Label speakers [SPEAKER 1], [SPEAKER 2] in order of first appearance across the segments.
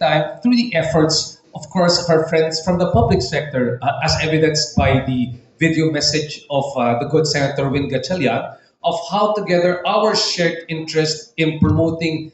[SPEAKER 1] time, through the efforts, of course, of our friends from the public sector, as evidenced by the video message of the good Senator Win Gatchalian, of how together our shared interest in promoting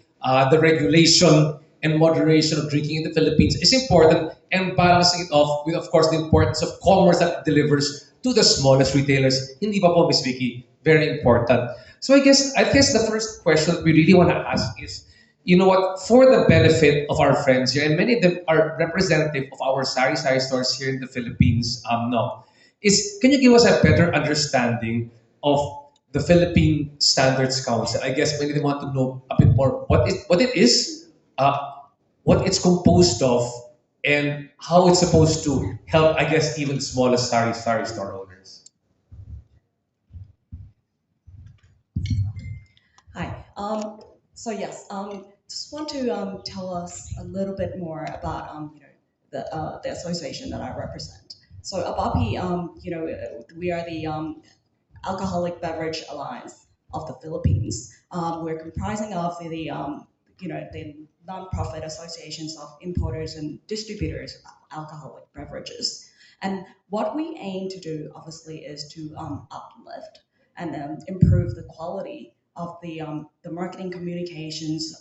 [SPEAKER 1] the regulation and moderation of drinking in the Philippines is important, and balancing it off with, of course, the importance of commerce that it delivers to the smallest retailers. Hindi ba po, Miss Vicky? Very important. So I guess the first question that we really want to ask is, you know what, for the benefit of our friends here, and many of them are representative of our sari-sari stores here in the Philippines now, is can you give us a better understanding of the Philippine Standards Council? I guess many of them want to know a bit more what it is, what it's composed of, and how it's supposed to help, I guess, even the smallest sari-sari store owners.
[SPEAKER 2] Hi. Just want to tell us a little bit more about the association that I represent. So ABAPI, we are the Alcoholic Beverage Alliance of the Philippines. We're comprising of the nonprofit associations of importers and distributors of alcoholic beverages. And what we aim to do, obviously, is to uplift and improve the quality of the marketing communications,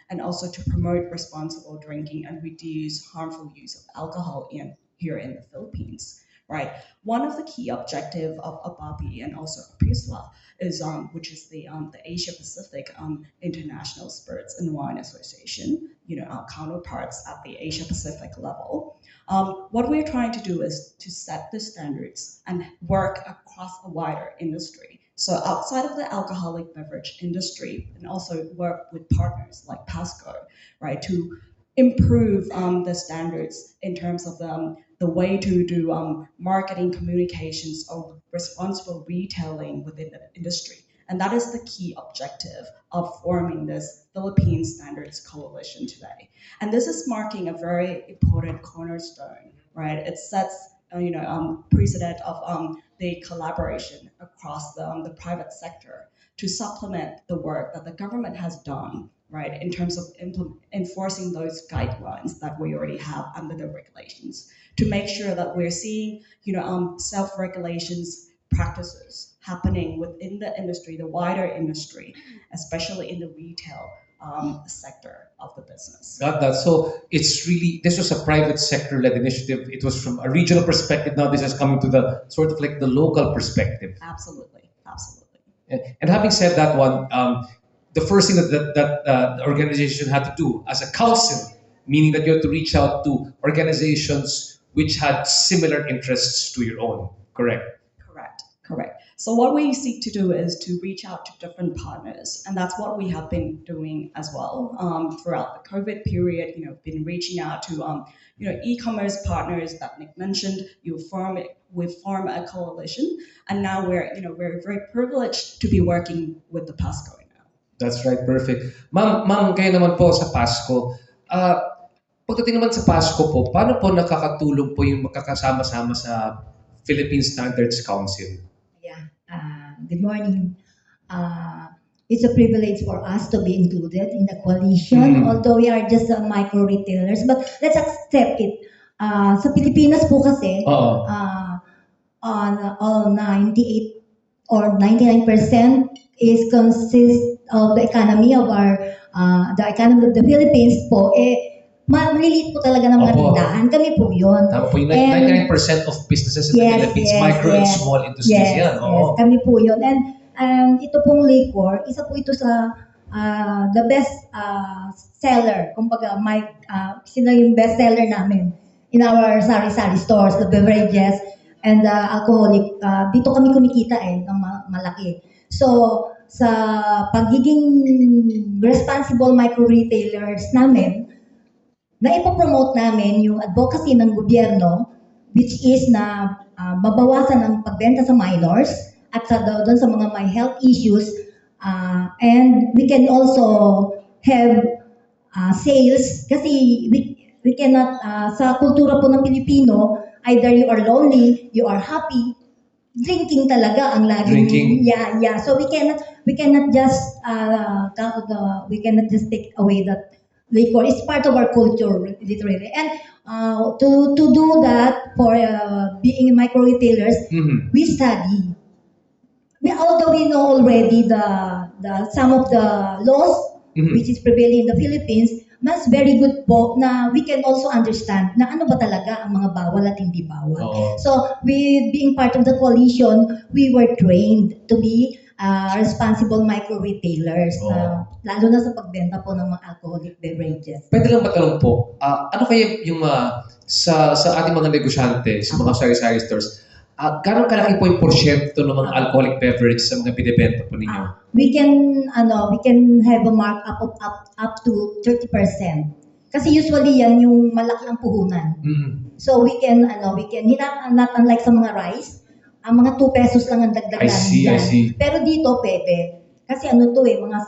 [SPEAKER 2] and also to promote responsible drinking and reduce harmful use of alcohol here in the Philippines. Right. One of the key objectives of ABAPI and also APISWA is, which is the Asia Pacific International Spirits and Wine Association, our counterparts at the Asia Pacific level. What we're trying to do is to set the standards and work across a wider industry. So outside of the alcoholic beverage industry, and also work with partners like Pasco, right, to improve the standards in terms of the way to do marketing communications or responsible retailing within the industry. And that is the key objective of forming this Philippine Standards Coalition today. And this is marking a very important cornerstone, right? It sets precedent of the collaboration across the private sector to supplement the work that the government has done, right, in terms of enforcing those guidelines that we already have under the regulations, to make sure that we're seeing, self-regulations practices happening within the industry, the wider industry, especially in the retail sector of the business.
[SPEAKER 1] Got that. So this was a private sector led initiative. It was from a regional perspective. Now this is coming to the sort of like the local perspective.
[SPEAKER 2] Absolutely, absolutely.
[SPEAKER 1] And having said that one, the first thing that the organization had to do as a council, meaning that you have to reach out to organizations which had similar interests to your own, correct?
[SPEAKER 2] Correct. So what we seek to do is to reach out to different partners, and that's what we have been doing as well throughout the COVID period. Been reaching out to e-commerce partners that Nick mentioned. We form a coalition, and now we're very privileged to be working with the Pasco now.
[SPEAKER 1] That's right, perfect. Ma'am, kayo naman po sa Pasco. Pagdating naman sa Pasco po, paano po nakakatulong po yung magkakasama-sama sa Philippine Standards Council?
[SPEAKER 3] Good morning. It's a privilege for us to be included in the coalition, although we are just micro retailers. But let's accept it. Sa Pilipinas po kasi, on all 98 or 99% is consist of the economy of the economy of the Philippines po. Maliliit po talaga ng mga tindahan. Kami po yun.
[SPEAKER 1] Tama po, yung 99% of businesses in the Philippines, micro and small industries yan.
[SPEAKER 3] Yes, kami po yun. And ito pong liquor, isa po ito sa the best seller. Kumbaga, sino yung best seller namin in our sari-sari stores, the beverages and the alcoholic. Dito kami kumikita ng malaki. So, sa pagiging responsible micro retailers namin, na ipopromote namin yung advocacy ng gobyerno, which is na mabawasan ang pagbenta sa minors at doon sa mga may health issues, and we can also have sales kasi we cannot, sa kultura po ng Pilipino, either you are lonely, you are happy, drinking talaga ang laging.
[SPEAKER 1] Drinking.
[SPEAKER 3] So we cannot just take away that liquor. It's part of our culture, literally. And to do that for being micro retailers,
[SPEAKER 1] Mhm.
[SPEAKER 3] we study. Although we know already the some of the laws
[SPEAKER 1] Mhm.
[SPEAKER 3] which is prevailing in the Philippines, mas very good po na we can also understand na ano ba talaga ang mga bawal at hindi bawal.
[SPEAKER 1] Oo.
[SPEAKER 3] So, we being part of the coalition, we were trained to be responsible micro retailers, lalo na sa pagbenta po ng mga alcoholic beverages.
[SPEAKER 1] Pwede lang matanong po, ano kaya yung sa ating mga negosyante, sa mga sari-sari stores, gano'ng kalaki po yung porsyento ng mga alcoholic beverage sa mga binibenta po ninyo?
[SPEAKER 3] We can have a markup of up to 30%. Kasi usually yan yung malaki ang puhunan.
[SPEAKER 1] Mm.
[SPEAKER 3] So we can not unlike sa mga rice, ang mga 2 pesos lang ang dagdag
[SPEAKER 1] I
[SPEAKER 3] namin
[SPEAKER 1] see, I
[SPEAKER 3] dyan.
[SPEAKER 1] see.
[SPEAKER 3] Pero dito pwede. Kasi ano to mga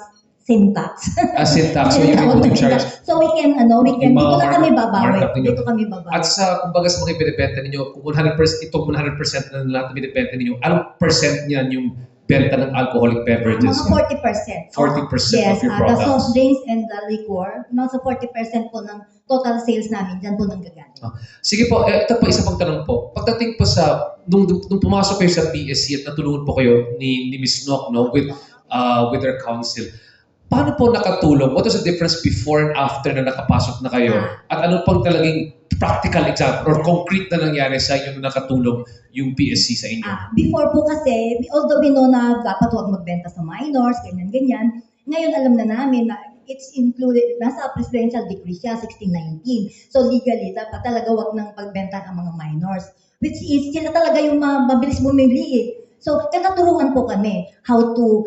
[SPEAKER 3] syntax.
[SPEAKER 1] Syntax, so yung input charge.
[SPEAKER 3] So we can
[SPEAKER 1] Yung mga
[SPEAKER 3] dito na kami babawi.
[SPEAKER 1] markup ninyo.
[SPEAKER 3] Dito kami babawi.
[SPEAKER 1] At kumbaga sa mga binibenta ninyo, kung 100%, itong 100% na lahat na binibenta ninyo, anong percent niyan yung benta ng alcoholic beverages?
[SPEAKER 3] Mga 40%.
[SPEAKER 1] 40% of your
[SPEAKER 3] The
[SPEAKER 1] product.
[SPEAKER 3] soft drinks and the liquor, nasa 40% po ng total sales namin, dyan po nanggagaling.
[SPEAKER 1] Sige po, ito po isa pang tanong po. Pagdating po sa, nung pumasok kayo sa PSC at natulungan po kayo ni Ms. Noc, no, with her council, paano po nakatulong? What was the difference before and after na nakapasok na kayo? At ano pang talagang practical example or concrete na nangyari sa inyo na nakatulong yung PSC sa inyo?
[SPEAKER 3] Before po kasi, although we know na dapat huwag magbenta sa minors, ganyan-ganyan, ngayon alam na namin na it's included, nasa presidential decree siya, 1619. So legally, dapat talaga huwag nang pagbenta ang mga minors. Which is, sila talaga yung mabilis bumili eh. So, tinaturuan po kami how to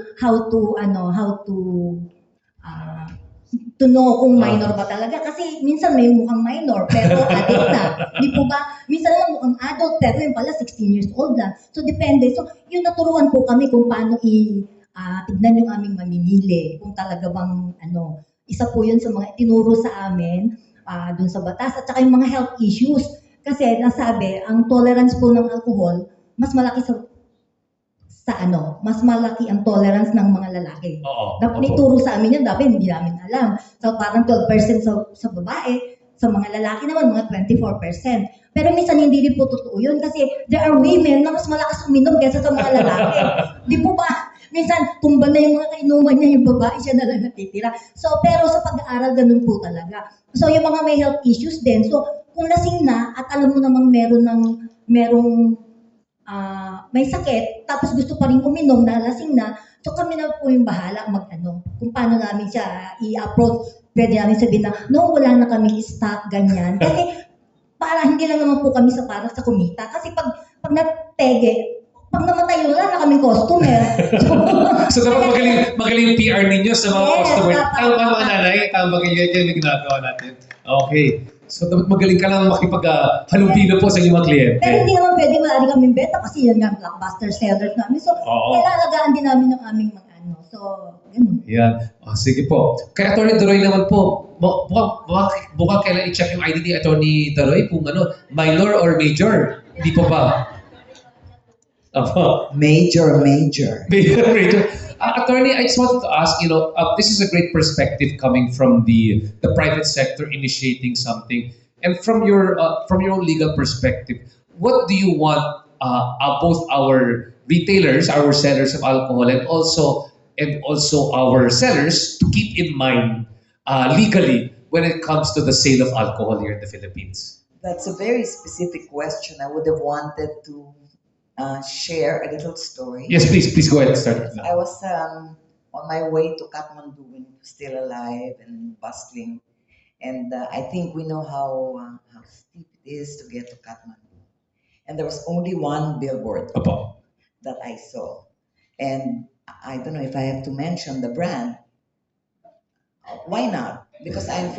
[SPEAKER 3] know kung minor ba talaga. Kasi minsan may mukhang minor, pero adult na. Di po ba? Minsan naman mukhang adult, pero yung pala 16 years old na. So, depende. So, yung naturuan po kami kung paano tignan yung aming mamimili. Kung talaga bang, isa po yun sa mga tinuro sa amin dun sa batas. At saka yung mga health issues. Kasi nasabi, ang tolerance po ng alcohol, mas malaki mas malaki ang tolerance ng mga lalaki. Dapat ituro sa amin yan, dapat hindi namin alam. So parang 12% sa babae, sa mga lalaki naman, mga 24%. Pero minsan hindi rin po totoo yun kasi there are women na mas malakas uminom kaysa sa mga lalaki. Di po ba? Minsan, tumba na yung mga kainuman niya, yung babae siya na lang natitira. So, pero sa pag-aaral, ganun po talaga. So, yung mga may health issues din. So, kung lasing na at alam mo namang merong may sakit, tapos gusto pa rin uminom na lasing na, so kami na po yung bahala kung paano namin siya i-approach. Pwede namin sabihin na, no, wala na kami stock, ganyan. Kasi para hindi lang naman po kami para sa kumita. Kasi pag natege, pag namatay wala na kaming customer.
[SPEAKER 1] So dapat magaling yung PR ninyo sa mga customer. Tama mga nanay, tama kayo yung ginagawa natin. Okay. So dapat magaling ka lang makipag-halubilo po sa inyong mga kliyente.
[SPEAKER 3] Pero hindi naman pwede wala rin kami benta kasi yan nga blockbuster sellers namin. So, kailangan din namin yung aming mga So, ganun.
[SPEAKER 1] Yan. Sige po. Kay Atty. Daroy naman po, mukhang kailan i-check yung ID ni Atty. Daroy kung minor or major. Hindi po ba?
[SPEAKER 4] Major.
[SPEAKER 1] Major. Attorney, I just wanted to ask, this is a great perspective coming from the private sector initiating something, and from your own legal perspective, what do you want both our retailers, our sellers of alcohol, and also our sellers to keep in mind legally when it comes to the sale of alcohol here in the Philippines?
[SPEAKER 4] That's a very specific question. I would have wanted to share a little story.
[SPEAKER 1] Yes, please go ahead and start.
[SPEAKER 4] I was on my way to Kathmandu when it was still alive and bustling, and I think we know how steep it is to get to Kathmandu. And there was only one billboard that I saw, and I don't know if I have to mention the brand. Why not? Because I am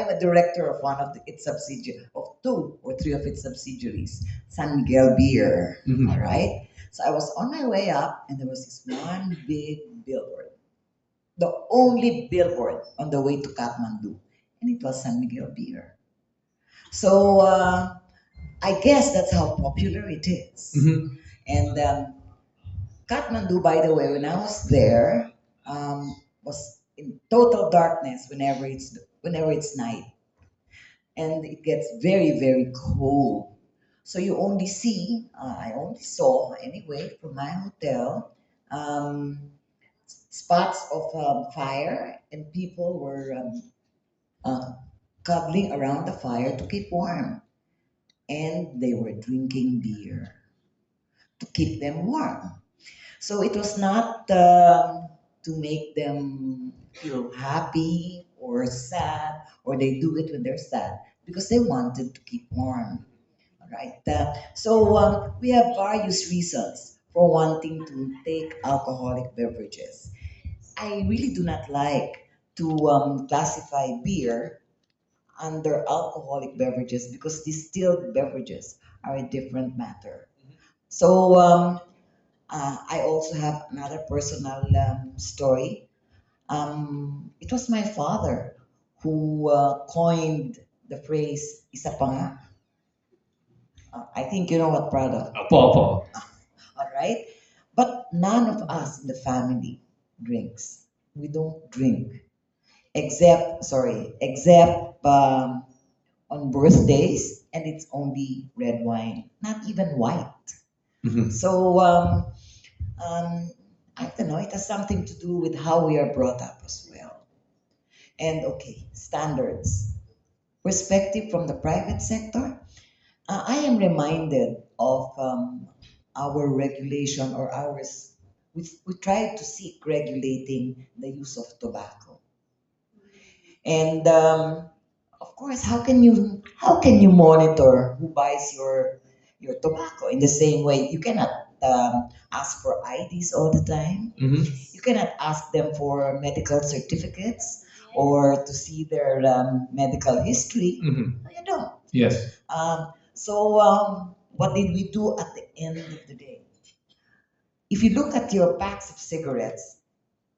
[SPEAKER 4] a director of one of its subsidiaries, of 2 or 3 of its subsidiaries, San Miguel Beer.
[SPEAKER 1] Mm-hmm.
[SPEAKER 4] All right. So I was on my way up, and there was this one big billboard, the only billboard on the way to Kathmandu, and it was San Miguel Beer. So I guess that's how popular it is.
[SPEAKER 1] Mm-hmm.
[SPEAKER 4] And Kathmandu, by the way, when I was there, was in total darkness whenever it's night, and it gets very very cold. So you only see, I only saw anyway from my hotel, um, spots of fire, and people were uh, cuddling around the fire to keep warm, and they were drinking beer to keep them warm. So it was not to make them feel happy or sad, or they do it when they're sad because they wanted to keep warm. All right. So we have various reasons for wanting to take alcoholic beverages. I really do not like to classify beer under alcoholic beverages because distilled beverages are a different matter. So I also have another personal story. It was my father who coined the phrase "isa pa nga." I think you know what product.
[SPEAKER 1] Apo, apo.
[SPEAKER 4] All right, but none of us in the family drinks. We don't drink except on birthdays, and it's only red wine, not even white.
[SPEAKER 1] Mhm.
[SPEAKER 4] So I don't know. It has something to do with how we are brought up as well. And okay, standards. Perspective from the private sector. I am reminded of our regulation or ours. We tried to seek regulating the use of tobacco. And of course, how can you monitor who buys your tobacco in the same way? You cannot ask for IDs all the time.
[SPEAKER 1] Mhm.
[SPEAKER 4] You cannot ask them for medical certificates or to see their medical history.
[SPEAKER 1] Mhm.
[SPEAKER 4] No, you don't.
[SPEAKER 1] Yes.
[SPEAKER 4] So what did we do at the end of the day? If you look at your packs of cigarettes,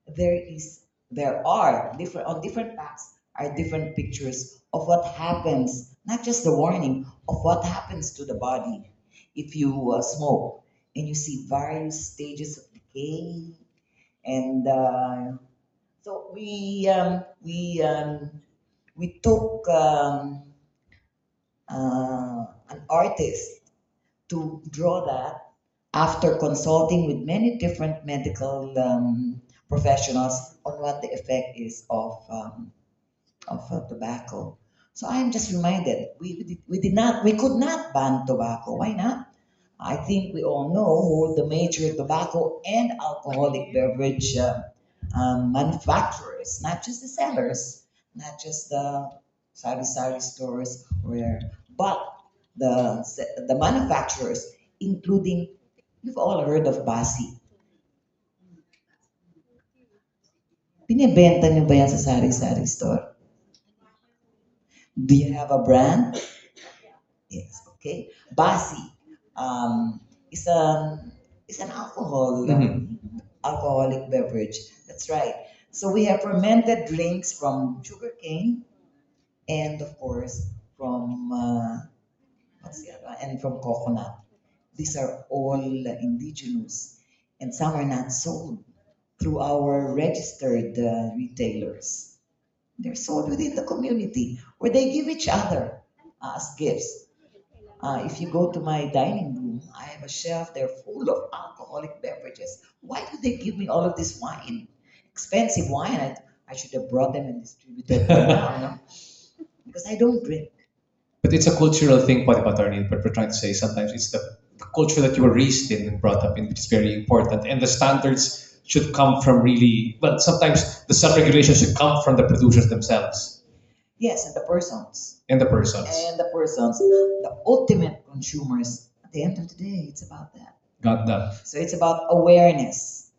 [SPEAKER 4] there are different packs are different pictures of what happens, not just the warning of what happens to the body if you smoke, and you see various stages of decay. And so we took an artist to draw that after consulting with many different medical professionals on what the effect is of tobacco. So I'm just reminded we could not ban tobacco. Why not? I think we all know who the major tobacco and alcoholic beverage manufacturers, not just the sellers, not just the sari-sari stores, but the manufacturers, including, you've all heard of Basi. Binibenta niyo ba yan sa sari-sari store? Do you have a brand? Yes, okay. Basi um, is an
[SPEAKER 1] Mhm.
[SPEAKER 4] alcoholic beverage. That's right. So we have fermented drinks from sugarcane, and of course from what's the other one? And from coconut. These are all indigenous, and some are not sold through our registered retailers. They're sold within the community where they give each other as gifts. If you go to my dining room, I have a shelf there full of alcoholic beverages. Why do they give me all of this wine? Expensive wine. I should have brought them and distributed them now, no? Because I don't drink.
[SPEAKER 1] But it's a cultural thing, what attorney, but we're trying to say sometimes it's the culture that you were raised in and brought up in, which is very important. And the standards should come from really, well, sometimes the self-regulation should come from the producers themselves
[SPEAKER 4] Yes, and the persons.
[SPEAKER 1] and the persons.
[SPEAKER 4] The ultimate consumers. At the end of the day, it's about that.
[SPEAKER 1] Got that.
[SPEAKER 4] So it's about awareness.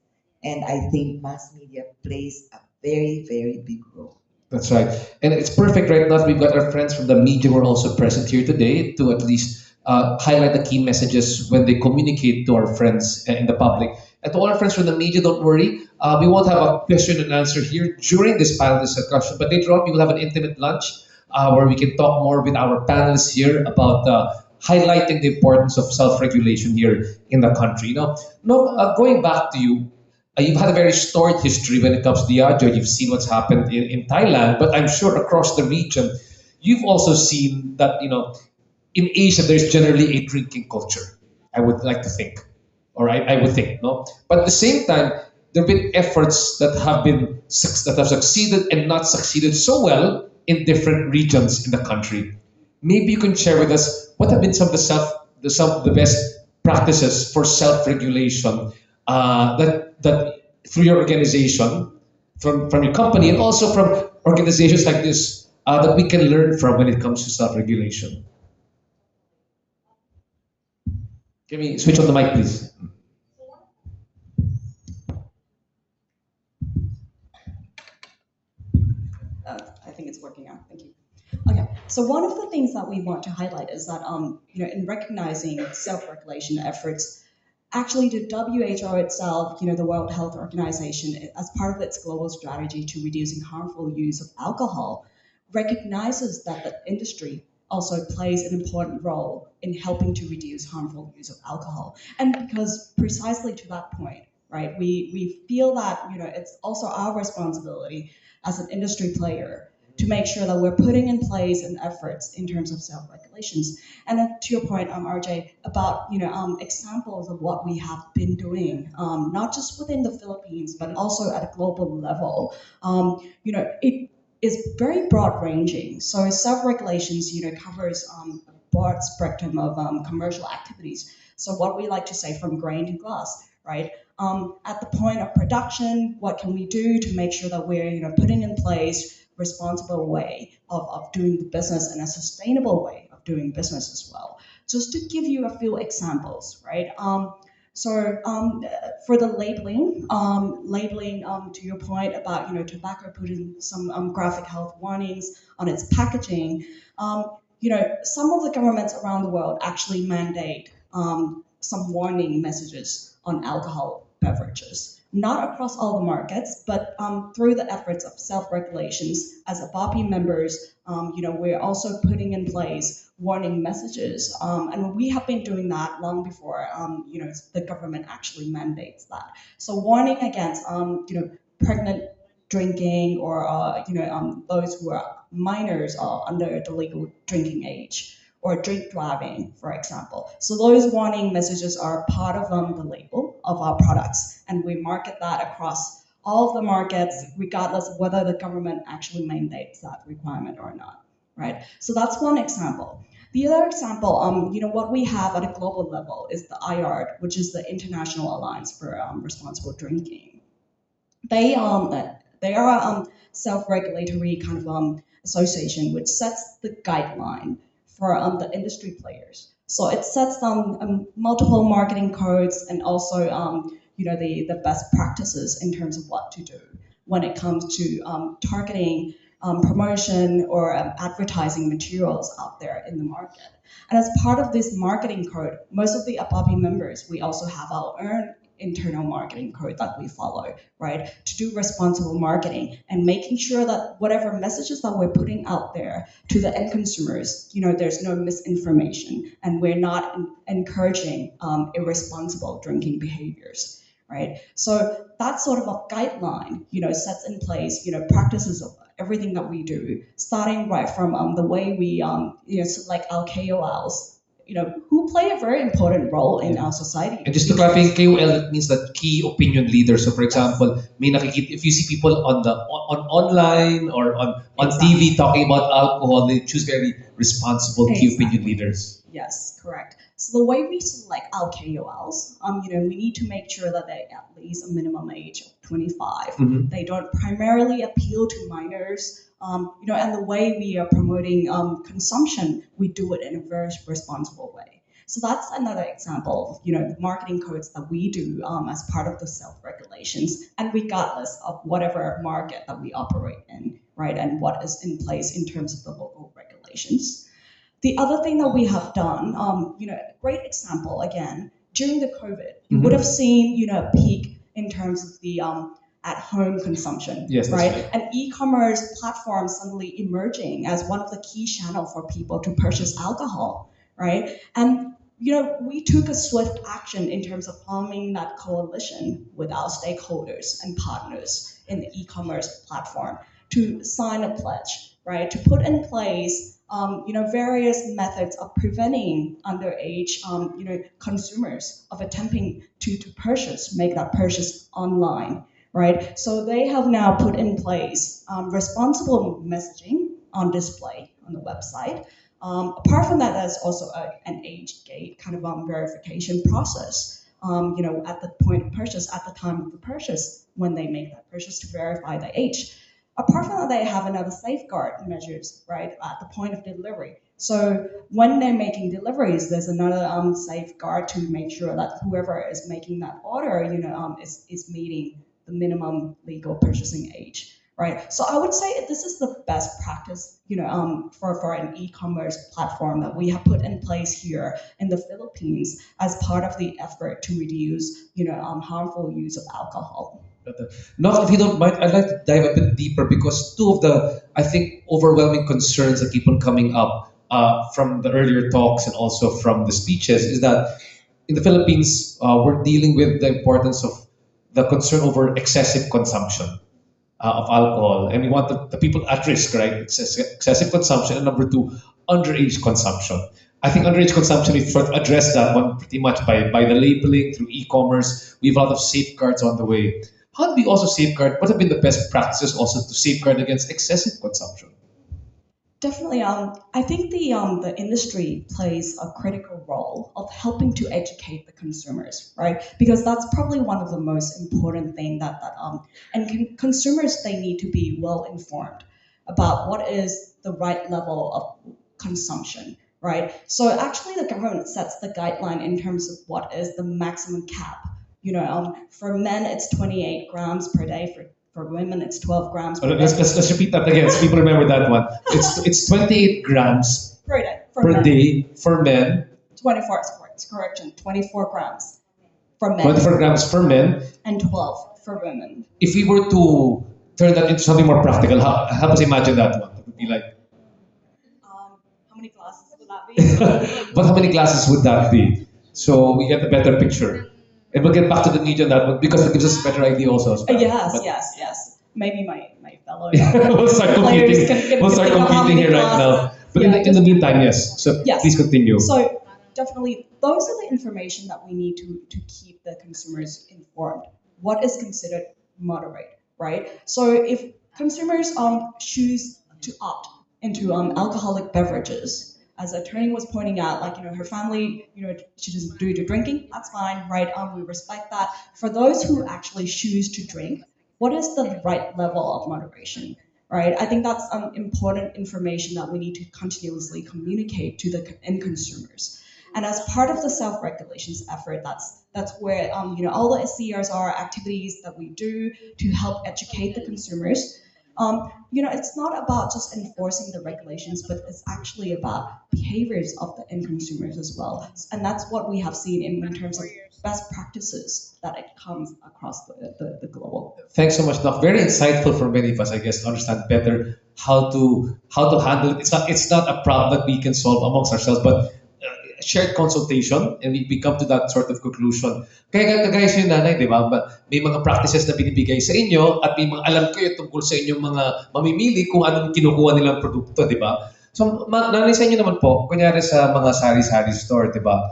[SPEAKER 4] And I think mass media plays a very, very big role.
[SPEAKER 1] That's right. And it's perfect right now that we've got our friends from the media who are also present here today to at least highlight the key messages when they communicate to our friends in the public. And to all our friends from the media, don't worry. We won't have a question and answer here during this panel discussion, but later on we will have an intimate lunch where we can talk more with our panelists here about highlighting the importance of self-regulation here in the country. Now, no, going back to you, You've had a very storied history when it comes to Diageo. You've seen what's happened in Thailand, but I'm sure across the region, you've also seen that, in Asia, there's generally a drinking culture. I would like to think, or I would think, no. But at the same time, there have been efforts that have succeeded and not succeeded so well in different regions in the country. Maybe you can share with us what have been some of the best practices for self-regulation that through your organization, from your company, and also from organizations like this that we can learn from when it comes to self-regulation. Can we switch on the mic, please?
[SPEAKER 2] I think it's working out. Thank you. Okay, so one of the things that we want to highlight is that, in recognizing self-regulation efforts, actually the WHO itself, the World Health Organization, as part of its global strategy to reducing harmful use of alcohol, recognizes that the industry also plays an important role in helping to reduce harmful use of alcohol. And because precisely to that point, right, we feel that, it's also our responsibility as an industry player to make sure that we're putting in place an efforts in terms of self-regulations. And then to your point, RJ, about examples of what we have been doing, not just within the Philippines, but also at a global level. It is very broad-ranging. So self-regulations, covers a broad spectrum of commercial activities. So what we like to say, from grain to glass, right? At the point of production, what can we do to make sure that we're putting in place responsible way of doing the business and a sustainable way of doing business as well. Just to give you a few examples, right? For the labeling, to your point about tobacco putting some graphic health warnings on its packaging, some of the governments around the world actually mandate some warning messages on alcohol beverages. Not across all the markets, but through the efforts of self-regulations, as ABAPI members, we're also putting in place warning messages, and we have been doing that long before, the government actually mandates that. So warning against, pregnant drinking, or those who are minors or under the legal drinking age, or drink driving, for example. So those warning messages are part of the label of our products, and we market that across all of the markets, regardless of whether the government actually mandates that requirement or not, right? So that's one example. The other example, what we have at a global level is the IARD, which is the International Alliance for Responsible Drinking. They are self-regulatory kind of association which sets the guideline for the industry players. So it sets multiple marketing codes, and also the best practices in terms of what to do when it comes to targeting promotion or advertising materials out there in the market. And as part of this marketing code, most of the ABAPI members, we also have our own internal marketing code that we follow, right, to do responsible marketing and making sure that whatever messages that we're putting out there to the end consumers, there's no misinformation, and we're not encouraging irresponsible drinking behaviors, right? So that sort of a guideline, sets in place, practices of everything that we do, starting right from the way we, select our KOLs, who play a very important role in our society.
[SPEAKER 1] And just to clarify, KOL, it means that key opinion leader. So for example, if you see people on online or on
[SPEAKER 2] Exactly.
[SPEAKER 1] TV talking about alcohol, they choose very responsible key
[SPEAKER 2] Exactly.
[SPEAKER 1] opinion leaders.
[SPEAKER 2] Yes, correct. So the way we select our KOLs, we need to make sure that they at least a minimum age of 25.
[SPEAKER 1] Mhm.
[SPEAKER 2] They don't primarily appeal to minors. And the way we are promoting consumption, we do it in a very responsible way. So that's another example of the marketing codes that we do as part of the self-regulations, and regardless of whatever market that we operate in, right, and what is in place in terms of the local regulations. The other thing that we have done, great example again, during the COVID, you would have seen a peak in terms of the at-home consumption,
[SPEAKER 1] Yes, that's right.
[SPEAKER 2] And e-commerce platforms suddenly emerging as one of the key channels for people to purchase alcohol, right? And we took a swift action in terms of forming that coalition with our stakeholders and partners in the e-commerce platform to sign a pledge, right? To put in place, various methods of preventing underage, consumers of attempting to make that purchase online, right? So they have now put in place responsible messaging on display on the website. Apart from that, there's also an age gate kind of verification process. At the point of purchase, at the time of the purchase, when they make that purchase to verify the age. Apart from that, they have another safeguard measures, right, at the point of delivery. So when they're making deliveries, there's another safeguard to make sure that whoever is making that order, is meeting the minimum legal purchasing age. Right. So I would say this is the best practice, for an e-commerce platform that we have put in place here in the Philippines as part of the effort to reduce, harmful use of alcohol.
[SPEAKER 1] Now, if you don't mind, I'd like to dive a bit deeper because two of the, I think, overwhelming concerns that keep on coming up from the earlier talks and also from the speeches is that in the Philippines, we're dealing with the importance of the concern over excessive consumption of alcohol, and we want the people at risk, right? Excessive consumption, and number two, underage consumption. I think underage consumption, we've sort of addressed that one pretty much by the labeling through e-commerce. We have a lot of safeguards on the way. How do we also safeguard? What have been the best practices also to safeguard against excessive consumption?
[SPEAKER 2] Definitely, I think the industry plays a critical role of helping to educate the consumers, right? Because that's probably one of the most important thing consumers, they need to be well informed about what is the right level of consumption, right? So actually, the government sets the guideline in terms of what is the maximum cap. For men, it's 28 grams per day. For women, it's 12 grams per day.
[SPEAKER 1] Let's repeat that again so people remember that one. It's 28 grams
[SPEAKER 2] per day
[SPEAKER 1] per day for men.
[SPEAKER 2] 24, correction, 24 grams for men.
[SPEAKER 1] 24 grams for men.
[SPEAKER 2] And 12 for women.
[SPEAKER 1] If we were to turn that into something more practical, help us imagine that one. It would be like.
[SPEAKER 2] How many glasses would that be?
[SPEAKER 1] But how many glasses would that be? So we get a better picture. And we'll get back to the media on that one because it gives us a better idea also.
[SPEAKER 2] Yes. Maybe my fellow
[SPEAKER 1] we'll start competing. We'll start competing here right now. But in the meantime, yes. So
[SPEAKER 2] yes.
[SPEAKER 1] Please continue.
[SPEAKER 2] So definitely, those are the information that we need to keep the consumers informed. What is considered moderate, right? So if consumers choose to opt into alcoholic beverages, as attorney was pointing out, her family, she doesn't do the drinking, that's fine, right? We respect that. For those who actually choose to drink, what is the right level of moderation, right? I think that's important information that we need to continuously communicate to the end consumers. And as part of the self-regulations effort, that's where all the CSR activities that we do to help educate the consumers. It's not about just enforcing the regulations, but it's actually about behaviors of the end consumers as well. And that's what we have seen in terms of best practices that it comes across the global.
[SPEAKER 1] Thanks so much, Doc. Very insightful for many of us, I guess, to understand better how to handle it. It's not a problem that we can solve amongst ourselves, but shared consultation, and we come to that sort of conclusion. Kaya kagaya sa nanay, di ba? May mga practices na binibigay sa inyo at may mga alam kayo tungkol sa inyong mga mamimili kung anong kinukuha nilang produkto, di ba? So, nanay sa inyo naman po, kunyari sa mga sari-sari store, di ba?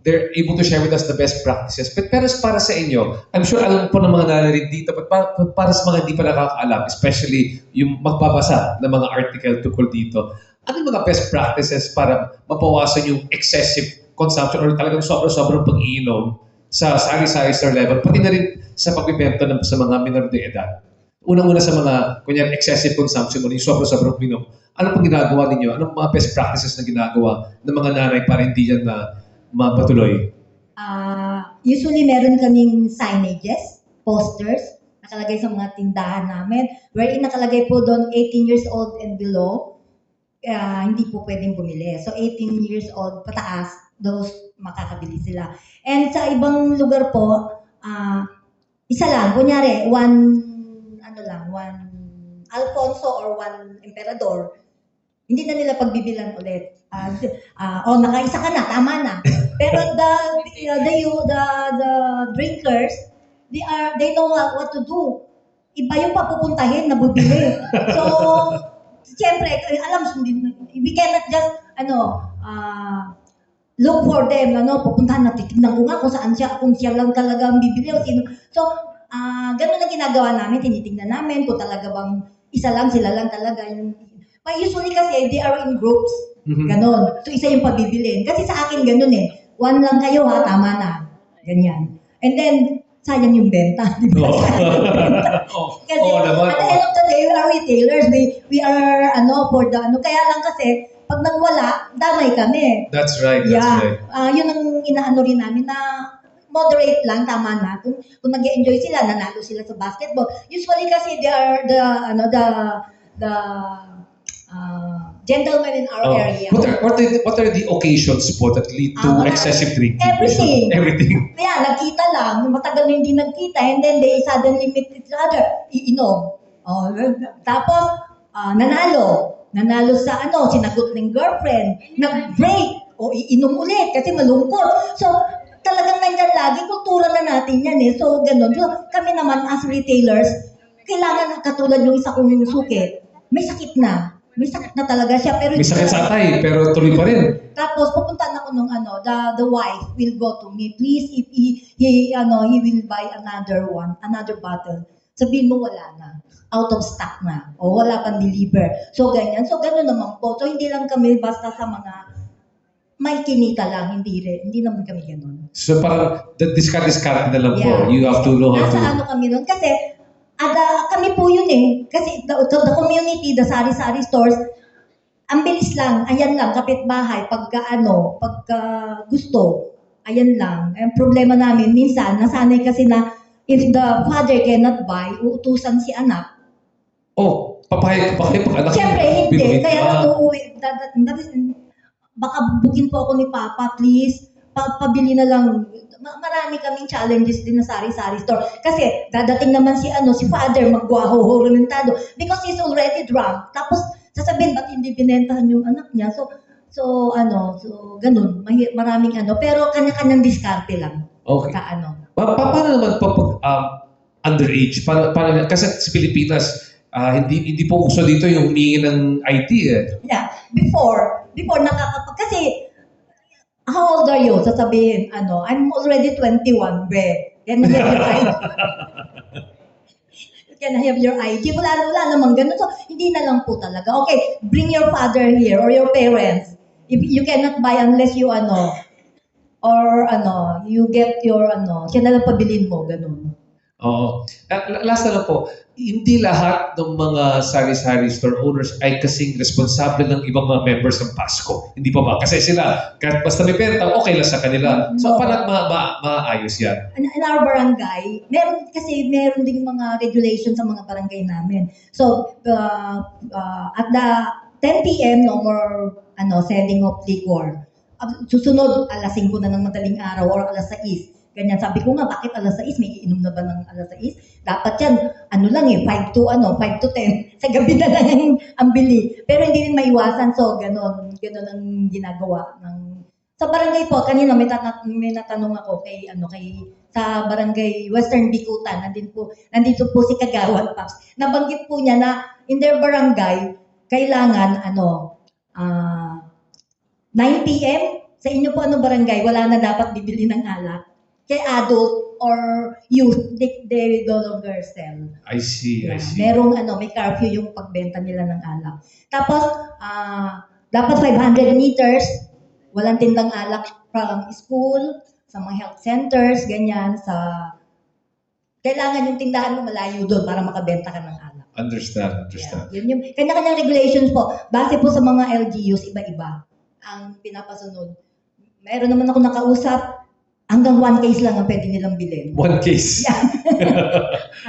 [SPEAKER 1] They're able to share with us the best practices. But pero para sa inyo, I'm sure alam po ng mga narinig dito, but para sa mga hindi pa nakakaalam, especially yung magbabasa ng mga article tungkol dito, ano yung mga best practices para mapawasan yung excessive consumption or talagang sobrang pag-iinom sa sari-sari store level, pati na rin sa pagbibenta sa mga minor de edad? Unang-una sa mga, kunyari, excessive consumption o yung sobrang pinom, ano pong ginagawa ninyo? Anong mga best practices na ginagawa ng mga nanay para hindi yan na mapatuloy?
[SPEAKER 3] Usually meron kaming signages, posters, nakalagay sa mga tindahan namin, wherein nakalagay po doon 18 years old and below, hindi po pwedeng bumili. So 18 years old pataas, those makakabili sila. And sa ibang lugar po, isa lang, kunyari, one Alfonso or one Emperador, Hindi na nila pagbibilan ulit. Nakaisa ka na, tama na. Pero the drinkers, they know what to do. Iba yung papupuntahin na bubili. So, siyempre, we cannot just, look for them, pupuntahan natin, tignan ko nga kung siya lang talaga ang bibili o sino. So, ganun ang ginagawa namin, tinitingnan namin kung talaga bang isa lang, sila lang talaga. But usually kasi, they are in groups. Ganon. So, isa yung pabibilin. Kasi sa akin ganun eh. One lang kayo ha, tama na. Ganyan. And then, sayang yung benta. Di ba? Kasi,
[SPEAKER 1] naman.
[SPEAKER 3] at the end of the day, we are retailers. We are, for the, kaya lang kasi, pag nagwala, damay kami.
[SPEAKER 1] That's right.
[SPEAKER 3] Yun ang inaano rin namin na moderate lang, tama na. Kung nag-enjoy sila, nanalo sila sa basketball. Usually kasi they are the gentlemen in our area.
[SPEAKER 1] What are the occasions po that lead to excessive drinking?
[SPEAKER 3] Everything. Kaya nagkita lang, matagal na hindi nagkita, and then they suddenly meet each other, iinom. Tapos, nanalo sa sinagot ng girlfriend, nag-break, iinom ulit kasi malungkot. So, talagang nandyan lagi, kultura na natin yan eh. So, ganun. So, kami naman as retailers, kailangan katulad yung isa kong suki, may sakit na. May sakit na talaga siya. Pero
[SPEAKER 1] may sakit sa atay, pero tuloy pa rin.
[SPEAKER 3] Tapos, pupunta na ako nung the wife will go to me, please, if he will buy another bottle. Sabihin mo, wala na. Out of stock na. O wala pang deliver. So, ganyan. So, ganun naman po. So, hindi lang kami basta sa mga may kinita lang, hindi naman kami ganun.
[SPEAKER 1] So parang discard na lang po. You have to know how to...
[SPEAKER 3] Nasa kami nun. Kasi, kami po yun eh. Kasi the community, the sari-sari stores, ang bilis lang, ayan lang, kapitbahay, pagka gusto, ayan lang. Ang problema namin, minsan, nasanay kasi na, if the father cannot buy, uutusan si anak.
[SPEAKER 1] Papayag pag anak.
[SPEAKER 3] Siyempre, hindi. Kaya uuwi. Baka bukin po ako ni Papa, please. Pabili na lang. Marami kaming challenges din na sari-sari store. Kasi dadating naman si father magwaho rumentado because he's already drunk. Tapos sasabihin, ba't hindi binentahan yung anak niya? So ganun. Maraming pero kanya-kanyang diskarte lang.
[SPEAKER 1] Okay.
[SPEAKER 3] Sa
[SPEAKER 1] paano naman pag underage? Kasi sa Pilipinas, hindi po uso dito yung humingi ng ID eh.
[SPEAKER 3] Yeah. Before kasi how old are you? Sasabihin, I'm already 21, be. Can I have your ID? Can I have your ID? Wala namang ganun. So, hindi na lang po talaga. Okay, bring your father here or your parents. If you cannot buy unless you, you get your, siya na lang pabilin mo, ganun.
[SPEAKER 1] Oo. Last na lang po, hindi lahat ng mga sari-sari store owners ay kasing responsable ng ibang mga members ng Pasko. Hindi pa ba? Kasi sila, kahit basta may pera, okay lang sa kanila. So, paano maayos yan?
[SPEAKER 3] In our barangay, meron ding mga regulations sa mga barangay namin. So, at the 10 p.m., no more selling of liquor. Susunod, alas 5 na ng madaling araw or alas 6. Ganyan, sabi ko nga, bakit alas 6? May iinom na ba ng alas 6? Dapat yan, 5 to 10. Sa gabi na lang ang bili. Pero hindi rin maiwasan. So, ganun ang ginagawa. Sa barangay po, kanina may natanong ako sa barangay Western Bikutan. Nandito po si Kagawan Paps. Nabanggit po niya na in their barangay, kailangan 9 p.m. Sa inyo po barangay, wala na dapat bibili ng alak. Kay adult or youth, they no longer sell.
[SPEAKER 1] I see.
[SPEAKER 3] Merong may curfew yung pagbenta nila ng alak. Tapos, dapat 500 meters, walang tindang alak from school, sa mga health centers, ganyan, kailangan yung tindahan mo malayo doon para makabenta ka ng alak.
[SPEAKER 1] Understand.
[SPEAKER 3] Yeah. Yun yung kanya-kanyang regulations po. Base po sa mga LGUs, iba-iba ang pinapasunod. Meron naman ako nakausap, hanggang 1 case lang ang pwede nilang bilhin.
[SPEAKER 1] 1 case?
[SPEAKER 3] Yeah.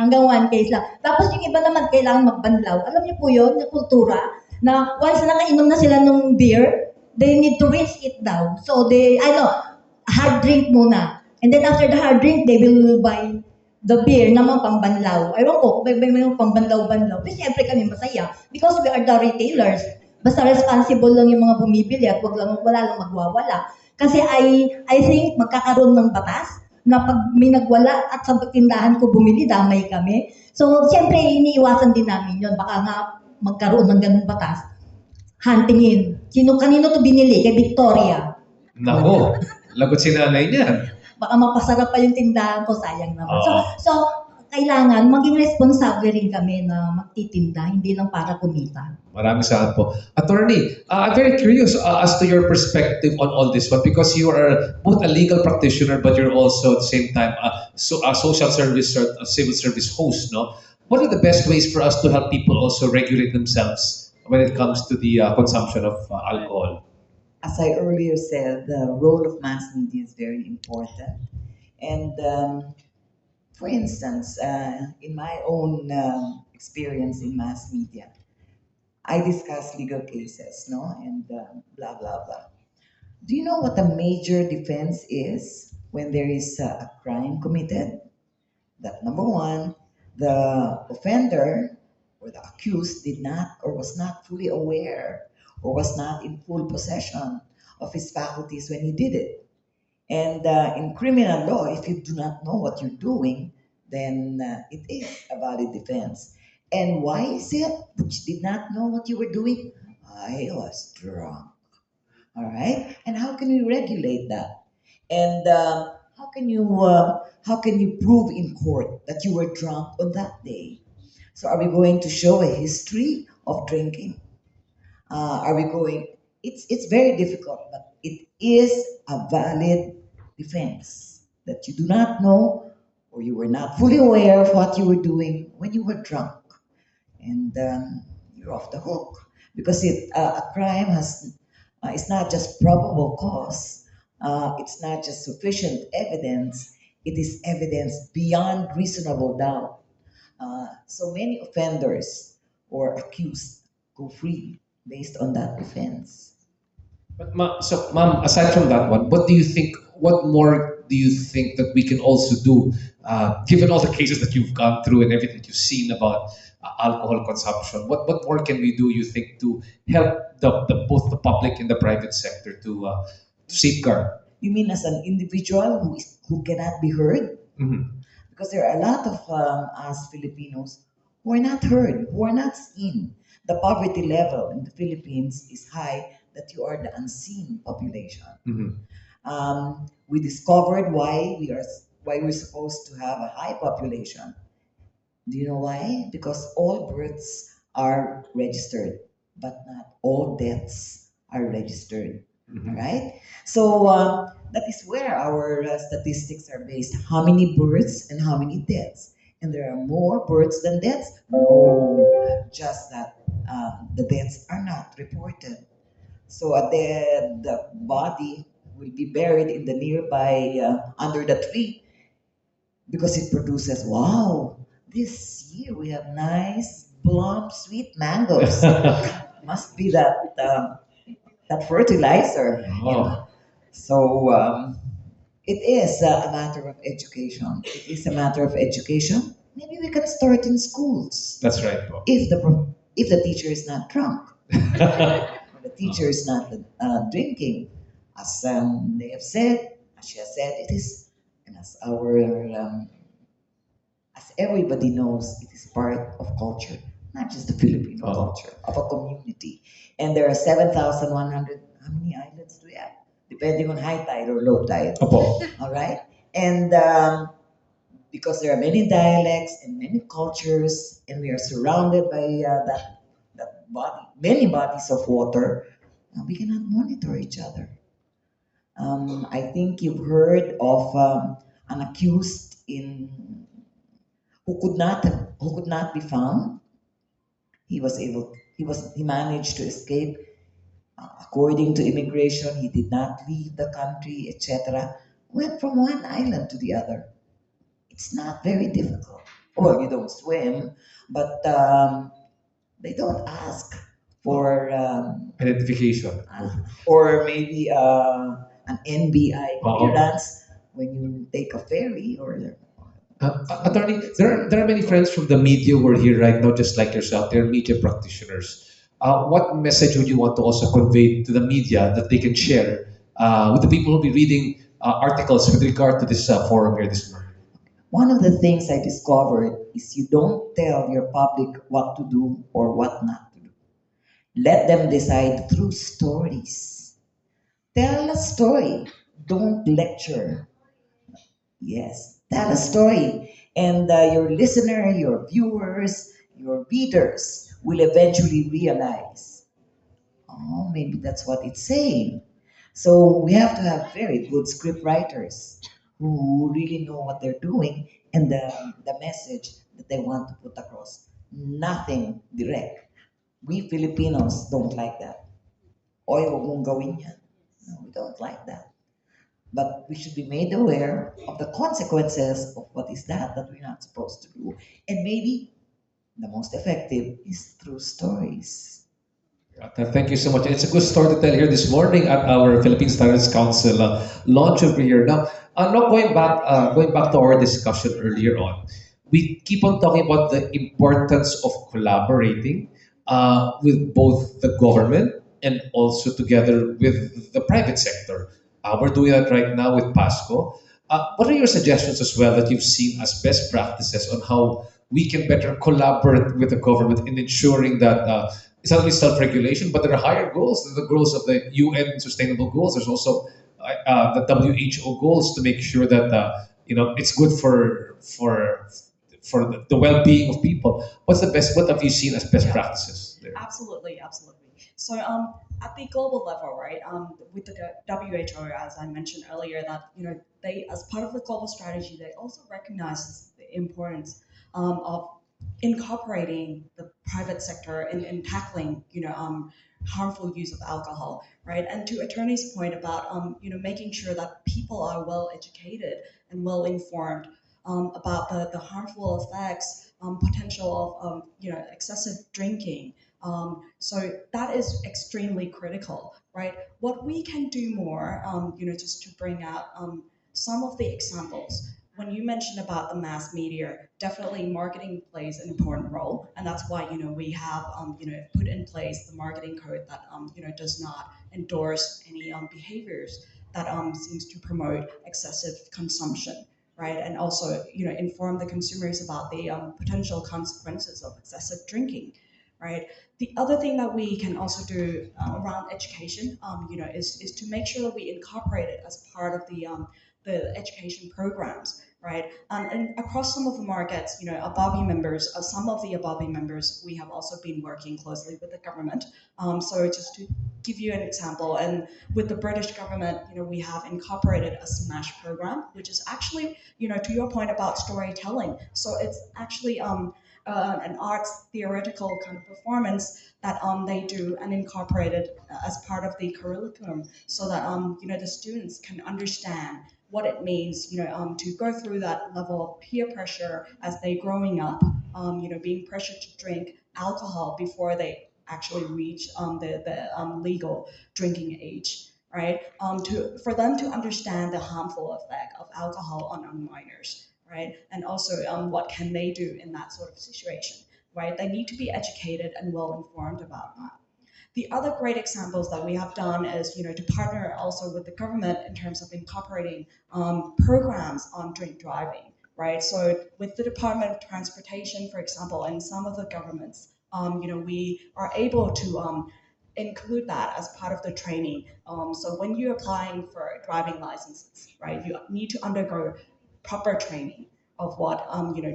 [SPEAKER 3] Hanggang 1 case lang. Tapos yung iba naman, kailangan magbanlaw. Alam niyo po yun, yung kultura, na once na nakainom na sila ng beer, they need to rinse it down. So hard drink muna. And then after the hard drink, they will buy the beer naman pangbanlaw. Ewan ko, may pangbanlaw-banlaw. Pero siyempre kami masaya because we are the retailers. Basta responsible lang yung mga bumibili at wala lang magwawala. Kasi I think magkakaroon ng batas na pag may nagwala at sa tindahan ko bumili, damay kami. So, siyempre, iniiwasan din namin yun. Baka nga magkaroon ng ganung batas. Huntingin. Kanino to binili? Kay Victoria.
[SPEAKER 1] Nako, lagot si nanay niyan.
[SPEAKER 3] Baka mapasarap pa yung tindahan ko, sayang naman. So,
[SPEAKER 1] Oo.
[SPEAKER 3] so kailangan maging responsable rin kami na magtitinda, hindi lang para kumita.
[SPEAKER 1] Maraming salamat po. Attorney, I'm very curious as to your perspective on all this one because you are both a legal practitioner but you're also at the same time a social service or a civil service host, no? What are the best ways for us to help people also regulate themselves when it comes to the consumption of alcohol?
[SPEAKER 4] As I earlier said, the role of mass media is very important. And for instance, in my own experience in mass media, I discuss legal cases, no, and blah blah blah. Do you know what a major defense is when there is a crime committed? That number one, the offender or the accused did not or was not fully aware or was not in full possession of his faculties when he did it. And in criminal law, if you do not know what you're doing, then it is a valid defense. And why is it that you did not know what you were doing? I was drunk. All right. And how can we regulate that? And how can you prove in court that you were drunk on that day? So are we going to show a history of drinking? Are we going? It's very difficult, but it is a valid defense that you do not know or you were not fully aware of what you were doing when you were drunk, and you're off the hook because a crime has it's not just probable cause, it's not just sufficient evidence. It is evidence beyond reasonable doubt. So many offenders or accused go free based on that defense.
[SPEAKER 1] But ma'am, aside from that one, what do you think? What more do you think that we can also do, given all the cases that you've gone through and everything you've seen about alcohol consumption? What more can we do? You think to help the both the public and the private sector to safeguard?
[SPEAKER 4] You mean as an individual who cannot be heard?
[SPEAKER 1] Mhm.
[SPEAKER 4] Because there are a lot of us Filipinos who are not heard, who are not seen. The poverty level in the Philippines is high that you are the unseen population.
[SPEAKER 1] Mhm.
[SPEAKER 4] We discovered why we're supposed to have a high population. Do you know why? Because all births are registered, but not all deaths are registered. All
[SPEAKER 1] Mhm.
[SPEAKER 4] right. So that is where our statistics are based. How many births and how many deaths? And there are more births than deaths? No, just that the deaths are not reported. So the body will be buried in the nearby under the tree because it produces, wow, this year we have nice, plump, sweet mangoes. Must be that fertilizer, you know.
[SPEAKER 1] Oh,
[SPEAKER 4] So it is a matter of education. It is a matter of education. Maybe we can start in schools
[SPEAKER 1] that's right po.
[SPEAKER 4] if the teacher is not drunk or the teacher is not drinking, as they have said, as she has said, it is, and as everybody knows, it is part of culture, not just the Filipino
[SPEAKER 1] Oh.
[SPEAKER 4] culture, of a community. And there are 7,100, how many islands do we have? Depending on high tide or low tide.
[SPEAKER 1] Opo.
[SPEAKER 4] All right? And because there are many dialects and many cultures, and we are surrounded by that body, many bodies of water, we cannot monitor each other. I think you've heard of an accused in who could not be found. He managed to escape. According to immigration, he did not leave the country, etc. Went from one island to the other. It's not very difficult. Well, you don't swim, but they don't ask for
[SPEAKER 1] Identification.
[SPEAKER 4] or maybe an NBI
[SPEAKER 1] Oo.
[SPEAKER 4] clearance when you take a ferry or
[SPEAKER 1] Attorney, there are many friends from the media who are here right now, just like yourself. They're media practitioners. what message would you want to also convey to the media that they can share with the people who'll be reading articles with regard to this forum here this morning?
[SPEAKER 4] One of the things I discovered is you don't tell your public what to do or what not to do. Let them decide through stories. Tell a story. Don't lecture. Yes, tell a story. And your listener, your viewers, your readers will eventually realize, oh, maybe that's what it's saying. So we have to have very good script writers who really know what they're doing and the message that they want to put across. Nothing direct. We Filipinos don't like that. Oy, wag mong gawin yan. No, we don't like that. But we should be made aware of the consequences of what is that we're not supposed to do. And maybe the most effective is through stories.
[SPEAKER 1] Thank you so much. It's a good story to tell here this morning at our Philippine Standards Council launch over here. Now going back to our discussion earlier on, we keep on talking about the importance of collaborating with both the government and also together with the private sector. We're doing that right now with PASCO. What are your suggestions as well that you've seen as best practices on how we can better collaborate with the government in ensuring that it's not only self-regulation, but there are higher goals, the goals of the UN Sustainable Goals. There's also the WHO goals to make sure that it's good for the well-being of people. What's the best? What have you seen as best practices there?
[SPEAKER 2] Absolutely, absolutely. So at the global level, right, with the WHO, as I mentioned earlier, that they, as part of the global strategy, they also recognize the importance of incorporating the private sector in tackling harmful use of alcohol, right? And to attorney's point about making sure that people are well educated and well informed about the harmful effects, potential of excessive drinking. So that is extremely critical, right? What we can do more, just to bring out some of the examples. When you mentioned about the mass media, definitely marketing plays an important role, and that's why we have put in place the marketing code that does not endorse any behaviors that seems to promote excessive consumption, right? And also inform the consumers about the potential consequences of excessive drinking, right? The other thing that we can also do around education, is to make sure that we incorporate it as part of the education programs, right? And across some of the markets, Ababi members, some of the Ababi members, we have also been working closely with the government. So just to give you an example, and with the British government, we have incorporated a SMASH program, which is actually, to your point about storytelling. So it's actually an arts theoretical kind of performance that they do and incorporate it as part of the curriculum, so that the students can understand what it means, to go through that level of peer pressure as they growing up, being pressured to drink alcohol before they actually reach the legal drinking age, right? For them to understand the harmful effect of alcohol on minors, right? And also what can they do in that sort of situation, right? They need to be educated and well informed about that. The other great examples that we have done is, to partner also with the government in terms of incorporating programs on drink driving, right? So with the Department of Transportation, for example, and some of the governments, we are able to include that as part of the training. So when you're applying for driving licenses, right, you need to undergo proper training of what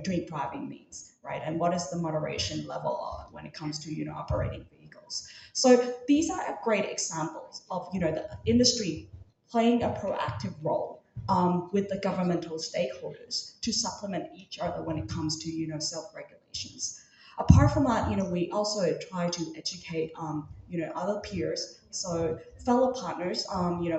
[SPEAKER 2] drink driving means, right, and what is the moderation level when it comes to operating vehicles. So these are great examples of the industry playing a proactive role with the governmental stakeholders to supplement each other when it comes to self-regulations. Apart from that, we also try to educate other peers, so fellow partners,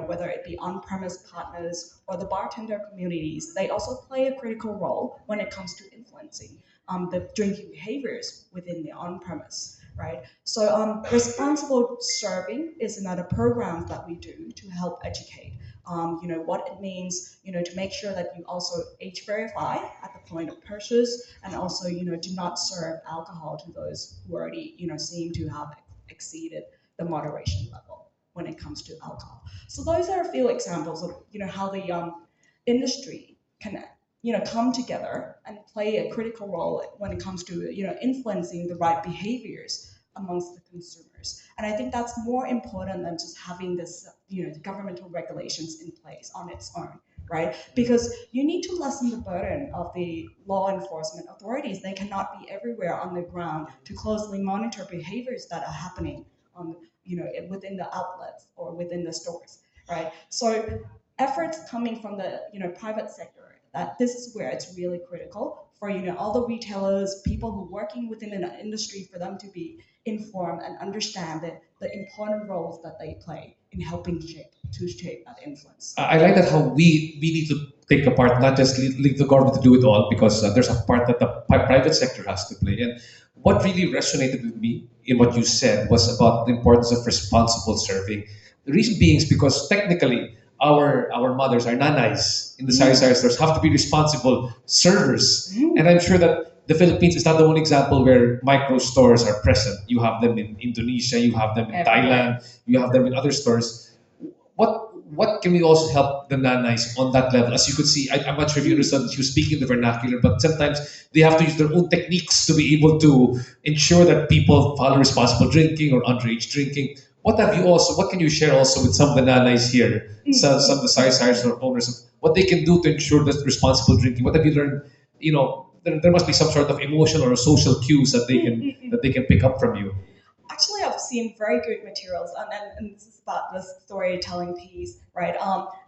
[SPEAKER 2] whether it be on-premise partners or the bartender communities. They also play a critical role when it comes to influencing the drinking behaviors within the on-premise, right? So responsible serving is another program that we do to help educate. What it means, to make sure that you also age verify at the point of purchase, and also, do not serve alcohol to those who already, seem to have exceeded the moderation level when it comes to alcohol. So those are a few examples of how the industry can come together and play a critical role when it comes to influencing the right behaviors amongst the consumers. And I think that's more important than just having this governmental regulations in place on its own, right? Because you need to lessen the burden of the law enforcement authorities. They cannot be everywhere on the ground to closely monitor behaviors that are happening on within the outlets or within the stores, right? So efforts coming from the private sector, that this is where it's really critical for all the retailers, people who are working within an industry, for them to be informed and understand the important roles that they play in helping shape that influence.
[SPEAKER 1] I like that how we need to take a part, not just leave the government to do it all, because there's a part that the private sector has to play. And what really resonated with me in what you said was about the importance of responsible serving. The reason being is because technically our mothers, our nanais in the sari-sari stores have to be responsible servers. And I'm sure that the Philippines is not the only example where micro stores are present. You have them in Indonesia, you have them in Thailand, you have them in other stores. What can we also help the nanais on that level? As you could see, I'm not sure if you understand, she was speaking the vernacular, but sometimes they have to use their own techniques to be able to ensure that people follow responsible drinking or underage drinking. What can you share also with some of the nanais here, some of the sari-saris or owners, what they can do to ensure that responsible drinking? What have you learned? There must be some sort of emotional or social cues that they can pick up from you.
[SPEAKER 2] Actually, I've seen very good materials, and this is about the storytelling piece, right?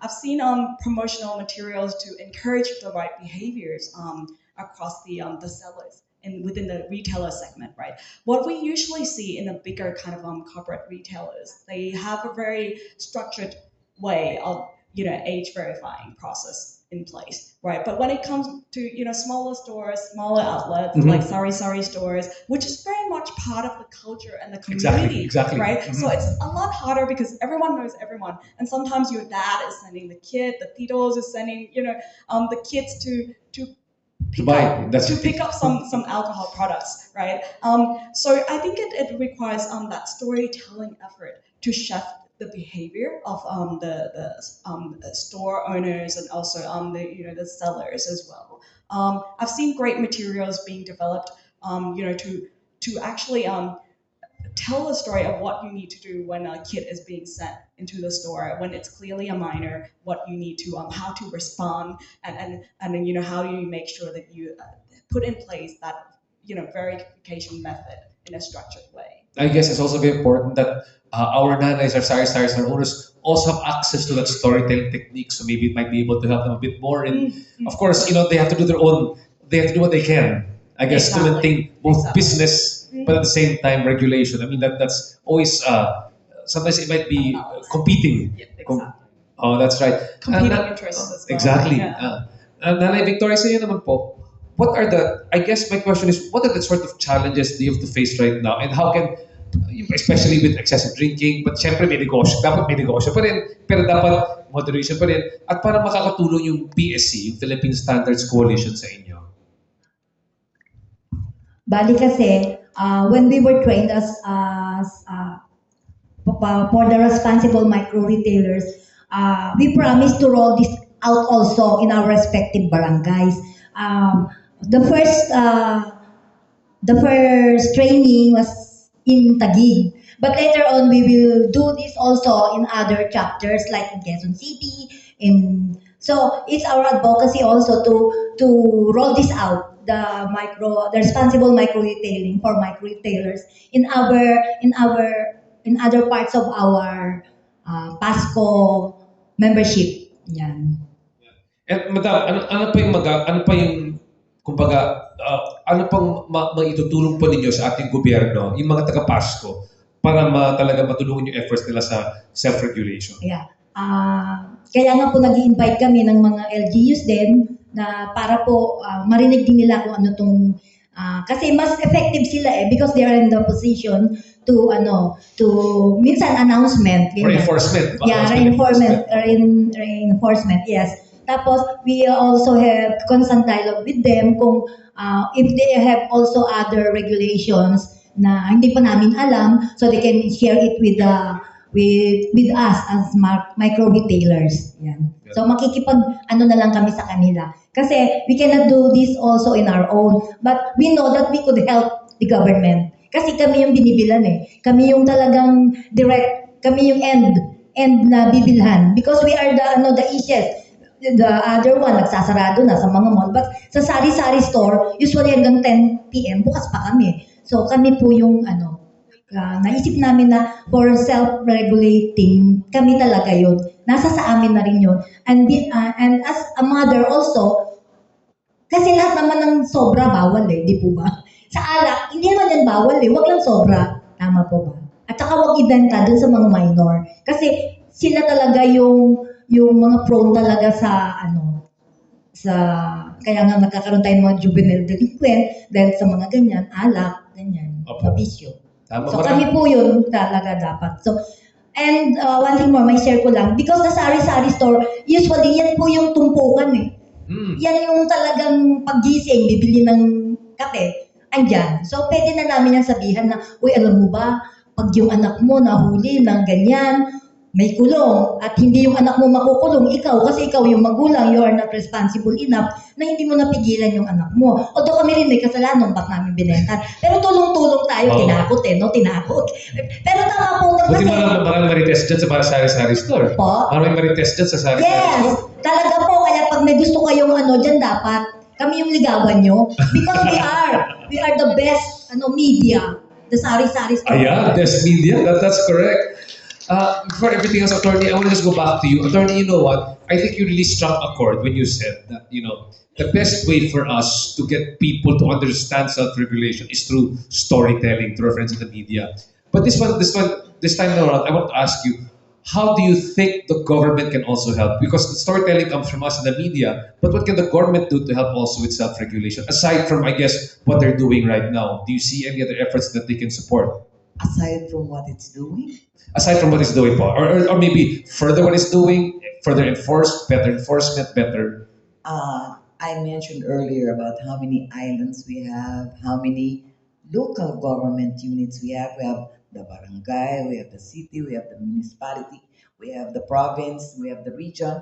[SPEAKER 2] I've seen promotional materials to encourage the right behaviors across the sellers and within the retailer segment, right? What we usually see in a bigger kind of corporate retailers, they have a very structured way of age verifying process in place, right? But when it comes to smaller stores, smaller outlets like sari stores, which is very much part of the culture and the community,
[SPEAKER 1] exactly.
[SPEAKER 2] right? So it's a lot harder because everyone knows everyone, and sometimes your dad is sending the kid, the titos is sending the kids to pick up some alcohol products, right? So I think it requires that storytelling effort to shift the behavior of the store owners and also the sellers as well. I've seen great materials being developed, to actually tell a story of what you need to do when a kid is being sent into the store, when it's clearly a minor, what you need to how to respond, and then how do you make sure that you put in place that verification method in a structured way.
[SPEAKER 1] I guess it's also very important that our nanais, our sari-saris, our owners also have access to that storytelling technique. So maybe it might be able to help them a bit more. And of course, they have to do their own. They have to do what they can, I guess, to maintain both business, but at the same time regulation. I mean that's always. Sometimes it might be competing. Oh, that's right.
[SPEAKER 2] Competing interests as well.
[SPEAKER 1] Exactly.
[SPEAKER 2] Yeah.
[SPEAKER 1] Nanay Victoria, sa iyo naman po, I guess my question is, what are the sort of challenges that you have to face right now? And how can, especially with excessive drinking, but syempre dapat may negosyo pa rin, pero dapat moderation pa rin, at para makakatulong yung PSC, yung Philippine Standards Coalition sa inyo?
[SPEAKER 3] Bali kasi, when we were trained for the responsible micro retailers, we promised to roll this out also in our respective barangays. The first training was in Taguig, but later on we will do this also in other chapters like in Quezon City. So it's our advocacy also to roll this out, the responsible micro retailing for micro retailers in other parts of our PASCO membership. Yan.
[SPEAKER 1] And madam, ano pa yung kumbaga, ano pang maitutulong pa ninyo sa ating gobyerno, yung mga taga-PASCO, para talaga matulungan yung efforts nila sa self-regulation?
[SPEAKER 3] Yeah. Kaya nga po nag-i-invite kami ng mga LGUs din na para po marinig din nila kung ano tong kasi mas effective sila because they are in the position to minsan announcement.
[SPEAKER 1] Reinforcement.
[SPEAKER 3] Yeah, reinforcement, yes. Tapos, we also have constant dialogue with them kung if they have also other regulations na hindi pa namin alam, so they can share it with with us as micro retailers. Yan. So makikipag ano na lang kami sa kanila. Kasi we cannot do this also in our own, but we know that we could help the government. Kasi kami yung binibilan eh. Kami yung talagang direct, kami yung end na bibilhan because we are the easiest. The other one, nagsasarado na sa mga mall. But sa sari-sari store, usually hanggang 10 p.m., bukas pa kami. So kami po yung naisip namin na for self-regulating, kami talaga yun. Nasa sa amin na rin yun. And as a mother also, kasi lahat naman ng sobra bawal eh, di po ba? Sa alak, hindi naman yan bawal eh, wag lang sobra. Tama po ba? At saka wag ibenta dun sa mga minor. Kasi sila talaga yung mga prone talaga sa sa kaya nga nagkakaroon tayo ng mga juvenile delinquent dahil sa mga ganyan, alak, ganyan,
[SPEAKER 1] Opo.
[SPEAKER 3] na bisyo.
[SPEAKER 1] Tama
[SPEAKER 3] So
[SPEAKER 1] ba?
[SPEAKER 3] kami po yun talaga dapat. So, and one thing more, may share ko lang, because the sari-sari store, usually yan po yung tumpukan eh. Yan yung talagang paggising, bibili ng kape, andyan. So pwede na namin yan sabihan na, uy, alam mo ba, pag yung anak mo nahuli ng ganyan, may kulong at hindi yung anak mo makukulong, ikaw kasi ikaw yung magulang, you are not responsible enough na hindi mo napigilan yung anak mo. Although kami rin may kasalanan, ba't namin binentan. Pero tulong-tulong tayo,
[SPEAKER 1] Oo.
[SPEAKER 3] tinakot eh, no? Tinakot. Pero tama po,
[SPEAKER 1] Buti
[SPEAKER 3] kasi,
[SPEAKER 1] marang marites dyan sa sari-sari store.
[SPEAKER 3] Po?
[SPEAKER 1] Marang marites dyan sa sari-sari
[SPEAKER 3] yes,
[SPEAKER 1] store.
[SPEAKER 3] talaga po, kaya pag may gusto kayong dyan dapat, kami yung ligawan nyo. Because we are the best media, the sari-sari store.
[SPEAKER 1] Ayan, there's media. That's correct. Before everything else, Attorney, I want to just go back to you. Attorney, you know what? I think you really struck a chord when you said that, the best way for us to get people to understand self-regulation is through storytelling, through our friends in the media. But this time around, I want to ask you, how do you think the government can also help? Because the storytelling comes from us in the media, but what can the government do to help also with self-regulation? Aside from, I guess, what they're doing right now, do you see any other efforts that they can support?
[SPEAKER 4] Aside from what it's doing,
[SPEAKER 1] Aside from what it's doing, Paul, or maybe further what it's doing, further better enforcement, better.
[SPEAKER 4] I mentioned earlier about how many islands we have, how many local government units we have. We have the barangay, we have the city, we have the municipality, we have the province, we have the region,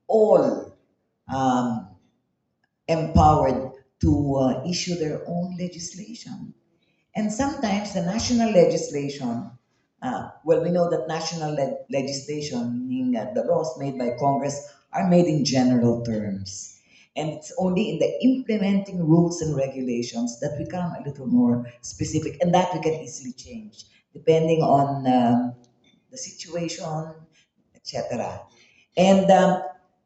[SPEAKER 4] all um, empowered to issue their own legislation. And sometimes the national legislation, well, we know that national legislation, meaning the laws made by Congress, are made in general terms. And it's only in the implementing rules and regulations that we become a little more specific, and that we can easily change depending on the situation, etc. And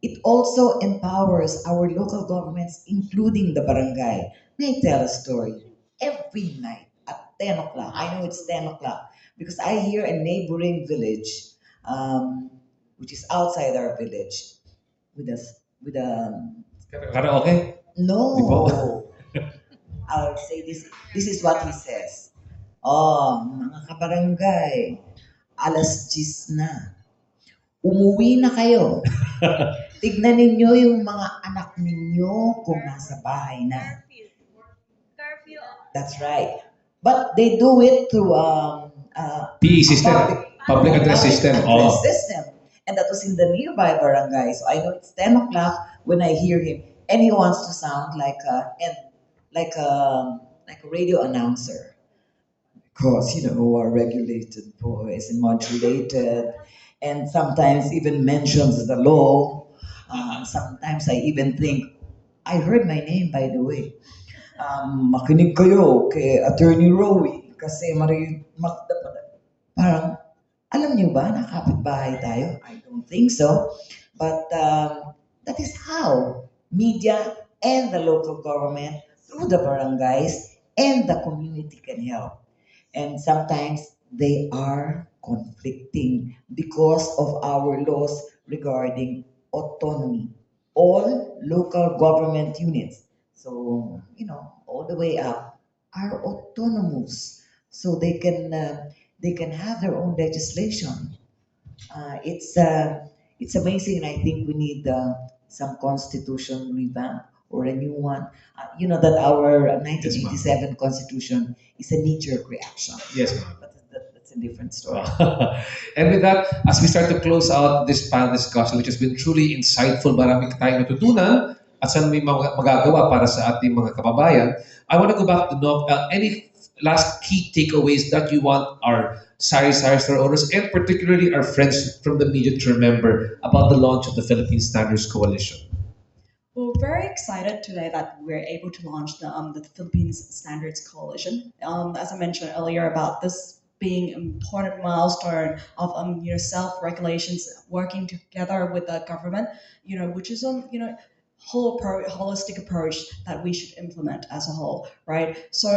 [SPEAKER 4] it also empowers our local governments, including the barangay. May I tell a story? Every night at 10 o'clock, I know it's 10 o'clock, because I hear a neighboring village, which is outside our village, with a
[SPEAKER 1] Karaoke? Di po?
[SPEAKER 4] no. I'll say this. This is what he says. Oh, mga kabarangay, alas 10 na. Umuwi na kayo. Tignan ninyo yung mga anak ninyo kung nasa bahay na. That's right. But they do it through
[SPEAKER 1] PE system, public address system.
[SPEAKER 4] address
[SPEAKER 1] Oh.
[SPEAKER 4] system. And that was in the nearby barangay. So I know it's 10 o'clock when I hear him. And he wants to sound like a radio announcer. Because, our regulated voice and modulated. And sometimes even mentions the law. Sometimes I even think, I heard my name, by the way. Makinig kayo kay Attorney Rowie kasi parang, alam niyo ba na kapitbahay tayo? I don't think so. But that is how media and the local government, through the barangays and the community can help. And sometimes they are conflicting because of our laws regarding autonomy. All local government units, so all the way up, are autonomous, so they can have their own legislation. It's amazing, and I think we need some constitution revamp or a new one. You know that our
[SPEAKER 1] Yes, ma'am.
[SPEAKER 4] 1987 Constitution is a knee-jerk reaction.
[SPEAKER 1] Yes, ma'am.
[SPEAKER 4] But that's a different story.
[SPEAKER 1] And with that, as we start to close out this panel discussion, which has been truly insightful, marami tayong natutunan at saan may magagawa para sa ating mga kababayan, I want to go back to know any last key takeaways that you want our sari-sari store owners and particularly our friends from the media to remember about the launch of the Philippine Standards Coalition.
[SPEAKER 2] We're very excited today that we're able to launch the Philippines Standards Coalition. As I mentioned earlier about this being an important milestone of self-regulations working together with the government, which is holistic approach that we should implement as a whole, right? So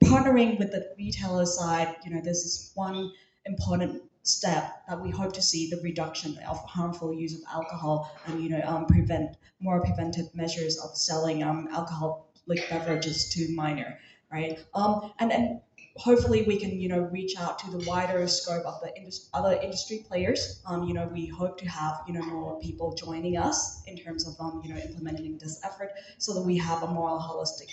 [SPEAKER 2] partnering with the retailer side, this is one important step that we hope to see the reduction of harmful use of alcohol and prevent more preventive measures of selling alcoholic beverages to minor, right? And hopefully we can reach out to the wider scope of the other industry players. We hope to have more people joining us in terms of implementing this effort, so that we have a more holistic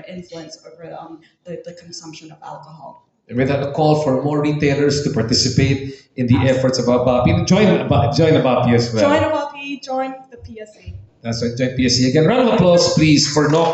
[SPEAKER 2] influence over the consumption of alcohol.
[SPEAKER 1] And with that, a call for more retailers to participate in the efforts of Abapi. Join Abapi as well.
[SPEAKER 2] Join Abapi, join the PSC.
[SPEAKER 1] That's right, join PSC. Again, round of applause, please, for no